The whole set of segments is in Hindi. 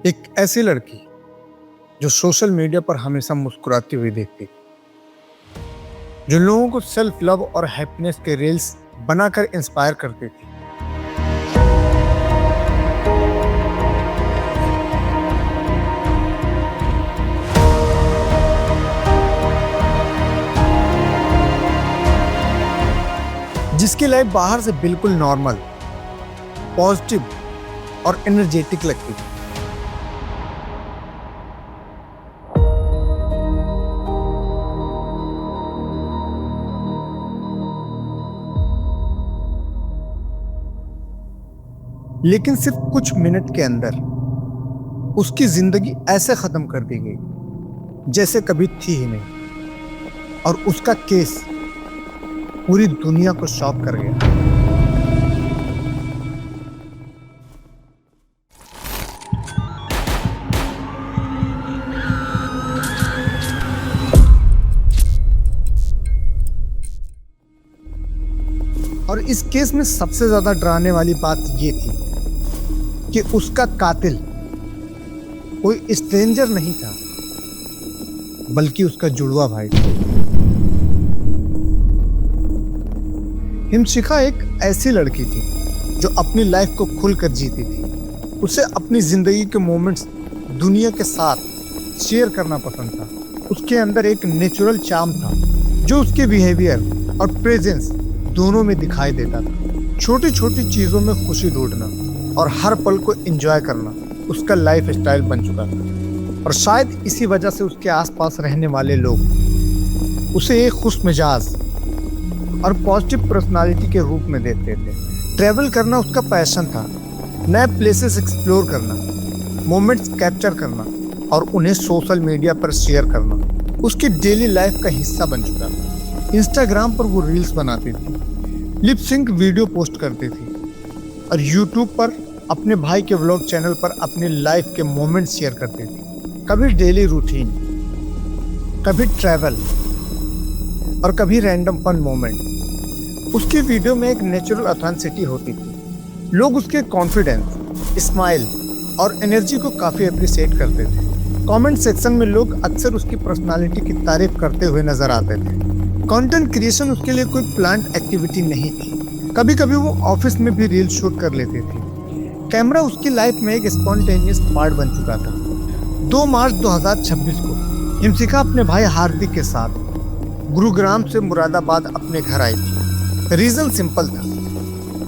एक ऐसी लड़की जो सोशल मीडिया पर हमेशा मुस्कुराती हुई दिखती, जो लोगों को सेल्फ लव और हैप्पीनेस के रील्स बनाकर इंस्पायर करती थी। जिसकी लाइफ बाहर से बिल्कुल नॉर्मल, पॉजिटिव और एनर्जेटिक लगती थी। लेकिन सिर्फ कुछ मिनट के अंदर उसकी जिंदगी ऐसे खत्म कर दी गई जैसे कभी थी ही नहीं, और उसका केस पूरी दुनिया को शॉक कर गया। और इस केस में सबसे ज्यादा डराने वाली बात ये थी कि उसका कातिल कोई स्ट्रेंजर नहीं था, बल्कि उसका जुड़वा भाई था। हिमशिखा एक ऐसी लड़की थी जो अपनी लाइफ को खुलकर जीती थी। उसे अपनी जिंदगी के मोमेंट्स दुनिया के साथ शेयर करना पसंद था। उसके अंदर एक नेचुरल चार्म था जो उसके बिहेवियर और प्रेजेंस दोनों में दिखाई देता था। छोटी छोटी चीजों में खुशी ढूंढना और हर पल को एंजॉय करना उसका लाइफ स्टाइल बन चुका था। और शायद इसी वजह से उसके आसपास रहने वाले लोग उसे एक खुश मिजाज और पॉजिटिव पर्सनालिटी के रूप में देखते थे। ट्रैवल करना उसका पैशन था, नए प्लेसेस एक्सप्लोर करना, मोमेंट्स कैप्चर करना और उन्हें सोशल मीडिया पर शेयर करना उसकी डेली लाइफ का हिस्सा बन चुका था। इंस्टाग्राम पर वो रील्स बनाती थी, लिप सिंक वीडियो पोस्ट करती थी और यूट्यूब पर अपने भाई के व्लॉग चैनल पर अपनी लाइफ के मोमेंट्स शेयर करती थी। कभी डेली रूटीन, कभी ट्रैवल और कभी रैंडम फन मोमेंट। उसकी वीडियो में एक नेचुरल ऑथेंटिसिटी होती थी। लोग उसके कॉन्फिडेंस, स्माइल और एनर्जी को काफ़ी अप्रिशिएट करते थे। कमेंट सेक्शन में लोग अक्सर उसकी पर्सनालिटी की तारीफ करते हुए नजर आते थे। कंटेंट क्रिएशन उसके लिए कोई प्लान्ड एक्टिविटी नहीं थी। कभी कभी वो ऑफिस में भी रील शूट कर लेती थी। कैमरा उसकी लाइफ में एक स्पॉन्टेनियस पार्ट बन चुका था। 2 मार्च 2026 को हिमशिखा अपने भाई हार्दिक के साथ गुरुग्राम से मुरादाबाद अपने घर आई थी। रीजन सिंपल था,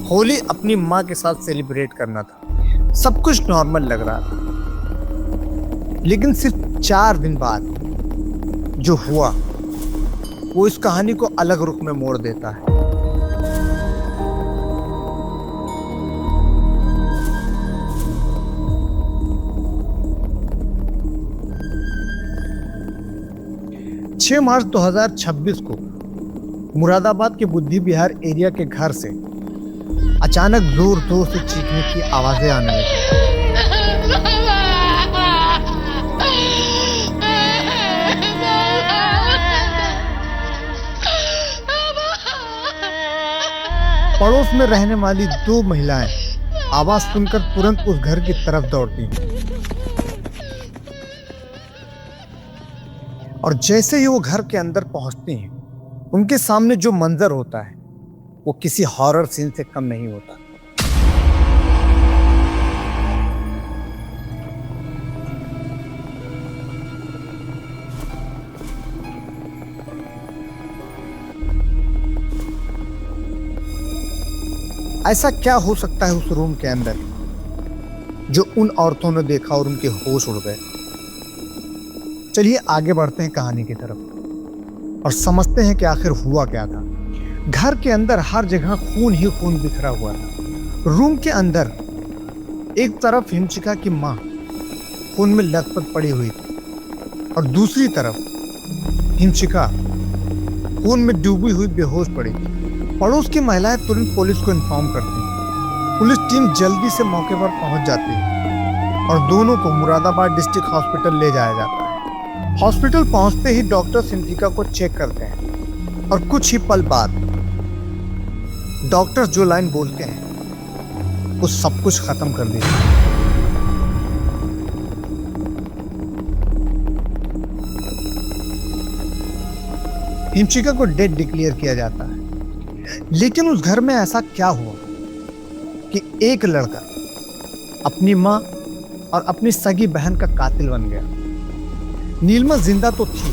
होली अपनी माँ के साथ सेलिब्रेट करना था। सब कुछ नॉर्मल लग रहा था, लेकिन सिर्फ 4 दिन बाद जो हुआ वो इस कहानी को अलग रुख में मोड़ देता है। मार्च 2026 को मुरादाबाद के बुद्धि विहार एरिया के घर से अचानक जोर जोर से चीखने की आवाजें आने लगी। पड़ोस में रहने वाली 2 महिलाएं आवाज सुनकर तुरंत उस घर की तरफ दौड़ती हैं। और जैसे ही वो घर के अंदर पहुंचती हैं, उनके सामने जो मंजर होता है वो किसी हॉरर सीन से कम नहीं होता। ऐसा क्या हो सकता है उस रूम के अंदर जो उन औरतों ने देखा और उनके होश उड़ गए। चलिए आगे बढ़ते हैं कहानी की तरफ और समझते हैं कि आखिर हुआ क्या था। घर के अंदर हर जगह खून ही खून बिखरा हुआ था। रूम के अंदर एक तरफ हिमशिखा की माँ खून में लथपथ पड़ी हुई थी और दूसरी तरफ हिमशिखा खून में डूबी हुई बेहोश पड़ी थी। पड़ोस की महिलाएं तुरंत पुलिस को इन्फॉर्म करती हैं। पुलिस टीम जल्दी से मौके पर पहुंच जाती है और दोनों को मुरादाबाद डिस्ट्रिक्ट हॉस्पिटल ले जाया जाता है। हॉस्पिटल पहुंचते ही डॉक्टर हिमशिखा को चेक करते हैं और कुछ ही पल बाद डॉक्टर जो लाइन बोलते हैं वो सब कुछ खत्म कर देती है। हिमशिका को डेड डिक्लेयर किया जाता है। लेकिन उस घर में ऐसा क्या हुआ कि एक लड़का अपनी माँ और अपनी सगी बहन का कातिल बन गया। नीलिमा जिंदा तो थी,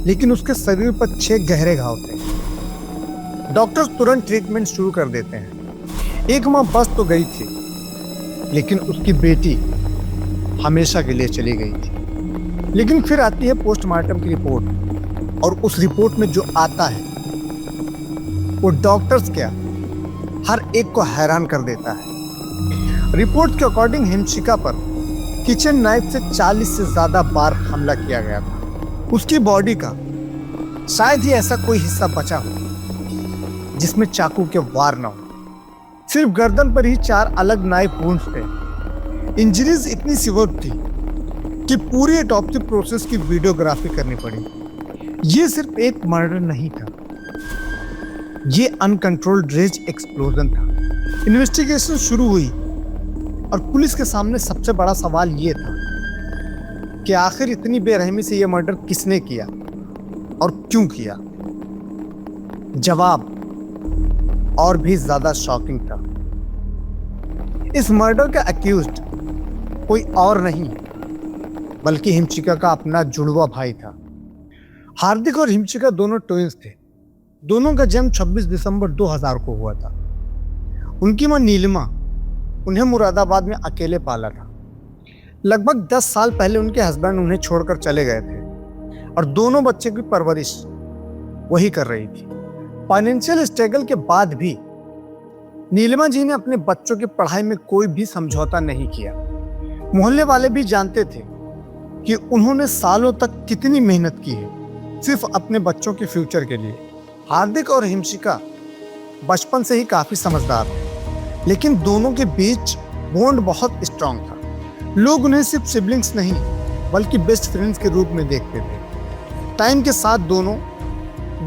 लेकिन उसके शरीर पर 6 गहरे घाव थे। डॉक्टर तुरंत ट्रीटमेंट शुरू कर देते हैं। एक माँ बस तो गई थी, लेकिन उसकी बेटी हमेशा के लिए चली गई थी। लेकिन फिर आती है पोस्टमार्टम की रिपोर्ट, और उस रिपोर्ट में जो आता है वो डॉक्टर्स क्या हर एक को हैरान कर देता है। रिपोर्ट के अकॉर्डिंग हिमशिका पर किचन नाइफ से 40 से ज्यादा बार हमला किया गया था। उसकी बॉडी का शायद ही ऐसा कोई हिस्सा बचा हो जिसमें चाकू के वार न हो। सिर्फ गर्दन पर ही 4 अलग नाइफ वुंड्स थे। इंजरीज इतनी सीवियर थी कि पूरी ऑटोप्सी प्रोसेस की वीडियोग्राफी करनी पड़ी। ये सिर्फ एक मर्डर नहीं था, ये अनकंट्रोल्ड रेज एक्सप्लोजन था। इन्वेस्टिगेशन शुरू हुई और पुलिस के सामने सबसे बड़ा सवाल ये था कि आखिर इतनी बेरहमी से यह मर्डर किसने किया और क्यों किया। जवाब और भी ज्यादा शॉकिंग था। इस मर्डर का अक्यूज्ड कोई और नहीं बल्कि हिमशिका का अपना जुड़वा भाई था। हार्दिक और हिमशिका दोनों ट्विंस थे। दोनों का जन्म 26 दिसंबर 2000 को हुआ था। उनकी मां नीलिमा उन्हें मुरादाबाद में अकेले पाला था। लगभग 10 साल पहले उनके हस्बैंड उन्हें छोड़कर चले गए थे और दोनों बच्चे की परवरिश वही कर रही थी। फाइनेंशियल स्ट्रगल के बाद भी नीलिमा जी ने अपने बच्चों की पढ़ाई में कोई भी समझौता नहीं किया। मोहल्ले वाले भी जानते थे कि उन्होंने सालों तक कितनी मेहनत की है सिर्फ अपने बच्चों के फ्यूचर के लिए। हार्दिक और हिमशिका बचपन से ही काफी समझदार थे, लेकिन दोनों के बीच बॉन्ड बहुत स्ट्रांग था। लोग उन्हें सिर्फ सिबलिंग्स नहीं बल्कि बेस्ट फ्रेंड्स के रूप में देखते थे। टाइम के साथ दोनों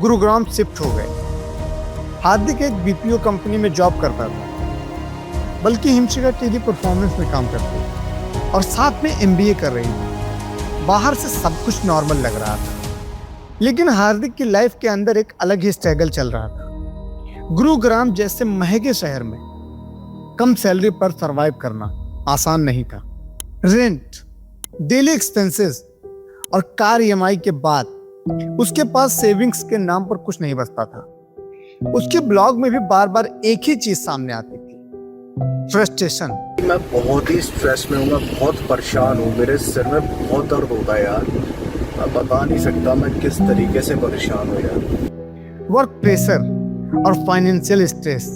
गुरुग्राम शिफ्ट हो गए। हार्दिक एक बीपीओ कंपनी में जॉब करता था, बल्कि हिमशिका टीवी परफॉर्मेंस में काम करती थी और साथ में एमबीए कर रही थी। बाहर से सब कुछ नॉर्मल लग रहा था, लेकिन हार्दिक की लाइफ के अंदर एक अलग ही स्ट्रगल चल रहा था। गुरुग्राम जैसे महंगे शहर में कम सैलरी पर सरवाइव करना आसान नहीं था। रेंट, डेली एक्सपेंसेस और कार ईएमआई के बाद उसके पास सेविंग्स के नाम पर कुछ नहीं बचता था। उसके ब्लॉग में भी बार बार एक ही चीज सामने आती थी, फ्रस्ट्रेशन। मैं बहुत ही स्ट्रेस में हूँ, मैं बहुत परेशान हूँ, मेरे सिर में बहुत दर्द होता है यार। मैं बता नहीं सकता मैं किस तरीके से परेशान हूँ यार। वर्क प्रेशर और फाइनेंशियल स्ट्रेस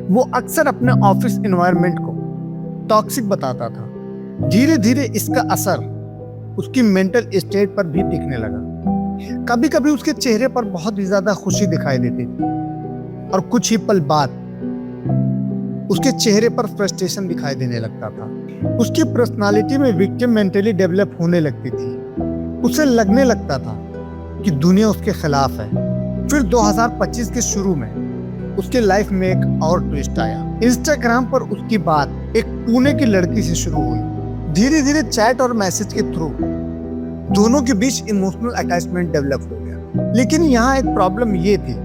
वो अक्सर अपने ऑफिस एनवायरनमेंट को टॉक्सिक बताता था। धीरे धीरे इसका असर उसकी मेंटल स्टेट पर भी दिखने लगा। कभी कभी उसके चेहरे पर बहुत ही ज्यादा खुशी दिखाई देती थी और कुछ ही पल बाद उसके चेहरे पर फ्रस्ट्रेशन दिखाई देने लगता था। उसकी पर्सनालिटी में विक्टिम मेंटली डेवलप होने लगती थी। उसे लगने लगता था कि दुनिया उसके खिलाफ है। फिर 2025 के शुरू में उसके लाइफ में एक और ट्विस्ट आया। इंस्टाग्राम पर उसकी बात एक पुणे की लड़की से शुरू हुई। धीरे धीरे चैट और मैसेज के थ्रू दोनों के बीच इमोशनल अटैचमेंट डेवलप हो गया। लेकिन यहाँ एक प्रॉब्लम ये थी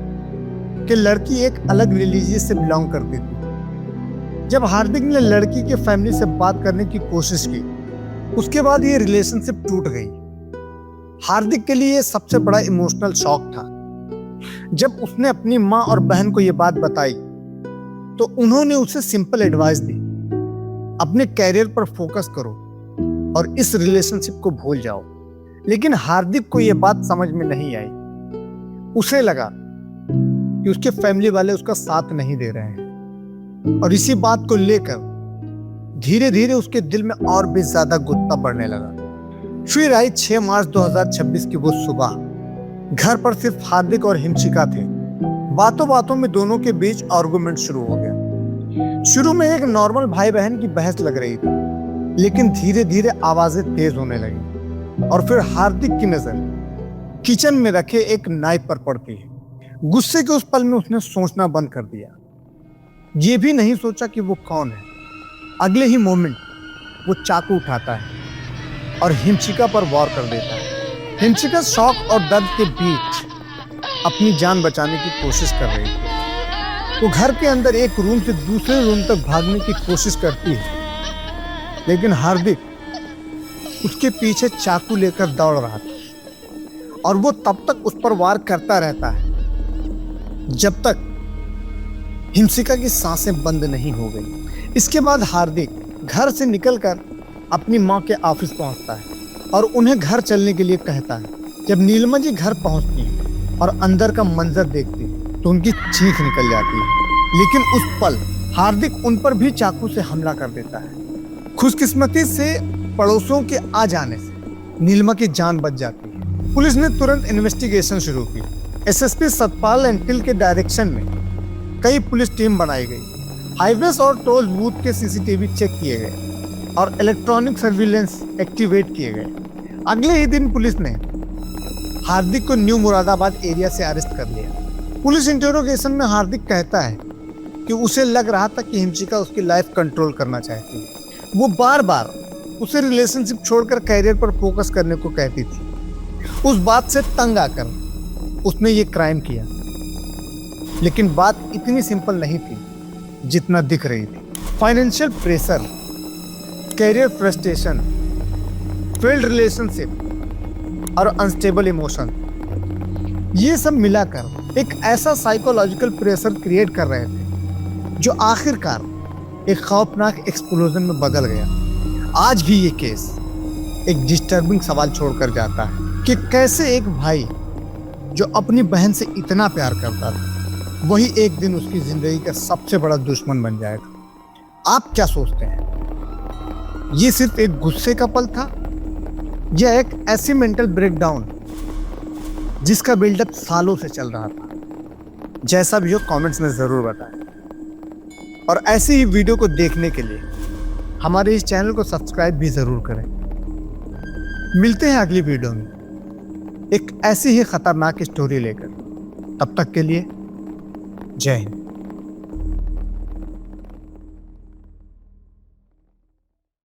कि लड़की एक अलग रिलीजियस से बिलोंग करती थी। जब हार्दिक ने लड़की के फैमिली से बात करने की कोशिश की, उसके बाद ये रिलेशनशिप टूट गई। हार्दिक के लिए सबसे बड़ा इमोशनल शॉक था। जब उसने अपनी माँ और बहन को यह बात बताई तो उन्होंने उसे सिंपल एडवाइस दी, अपने कैरियर पर फोकस करो और इस रिलेशनशिप को भूल जाओ। लेकिन हार्दिक को यह बात समझ में नहीं आई। उसे लगा कि उसके फैमिली वाले उसका साथ नहीं दे रहे हैं और इसी बात को लेकर धीरे धीरे उसके दिल में और भी ज्यादा गुस्सा बढ़ने लगा। फिर आई 6 मार्च 2026 की वो सुबह। घर पर सिर्फ हार्दिक और हिमशिका थे। बातों बातों में दोनों के बीच आर्गुमेंट शुरू हो गया। शुरू में एक नॉर्मल भाई बहन की बहस लग रही थी, लेकिन धीरे धीरे आवाजें तेज होने लगी और फिर हार्दिक की नजर किचन में रखे एक नाइफ पर पड़ती है। गुस्से के उस पल में उसने सोचना बंद कर दिया। ये भी नहीं सोचा कि वो कौन है। अगले ही मोमेंट वो चाकू उठाता है और हिमशिका पर वार कर देता है। हिमशिका शॉक और दर्द के बीच अपनी जान बचाने की कोशिश कर रही थी। वो घर के अंदर एक रूम से दूसरे रूम तक भागने की कोशिश करती है, लेकिन हार्दिक उसके पीछे चाकू लेकर दौड़ रहा था और वो तब तक उस पर वार करता रहता है जब तक हिमशिका की सांसें बंद नहीं हो गई। इसके बाद हार्दिक घर से निकलकर अपनी माँ के ऑफिस पहुंचता है और उन्हें घर चलने के लिए कहता है। जब नीलिमा जी घर पहुंचती हैं और अंदर का मंजर देखती हैं तो उनकी चीख निकल जाती है, लेकिन उस पल हार्दिक उन पर भी चाकू से हमला कर देता है। खुशकिस्मती से पड़ोसियों के आ जाने से नीलिमा की जान बच जाती है। पुलिस ने तुरंत इन्वेस्टिगेशन शुरू की। एसएसपी सतपाल एंटिल के डायरेक्शन में कई पुलिस टीम बनाई गई। हाईवेज और टोल बूथ के सीसीटीवी चेक किए गए और इलेक्ट्रॉनिक सर्विलेंस एक्टिवेट किए गए। अगले ही दिन पुलिस ने हार्दिक को न्यू मुरादाबाद एरिया से अरेस्ट कर लिया। पुलिस इंटरोगेशन में हार्दिक कहता है कि उसे लग रहा था कि हिमशिका उसकी लाइफ कंट्रोल करना चाहती है। वो बार बार उसे रिलेशनशिप छोड़कर कैरियर पर फोकस करने को कहती थी। उस बात से तंग आकर उसने ये क्राइम किया, लेकिन बात इतनी सिंपल नहीं थी जितना दिख रही थी। Financial pressure, career frustration, failed relationship और अनस्टेबल इमोशन, ये सब मिलाकर एक ऐसा साइकोलॉजिकल प्रेशर क्रिएट कर रहे थे जो आखिरकार एक खौफनाक एक्सप्लोजन में बदल गया। आज भी ये केस एक डिस्टर्बिंग सवाल छोड़कर जाता है कि कैसे एक भाई जो अपनी बहन से इतना प्यार करता था वही एक दिन उसकी जिंदगी का सबसे बड़ा दुश्मन बन जाएगा। आप क्या सोचते हैं? ये सिर्फ एक गुस्से का पल था या एक ऐसी मेंटल ब्रेकडाउन जिसका बिल्डअप सालों से चल रहा था? जैसा भी हो कमेंट्स में जरूर बताएं और ऐसी ही वीडियो को देखने के लिए हमारे इस चैनल को सब्सक्राइब भी जरूर करें। मिलते हैं अगली वीडियो में एक ऐसी ही खतरनाक स्टोरी लेकर। तब तक के लिए जय हिंद।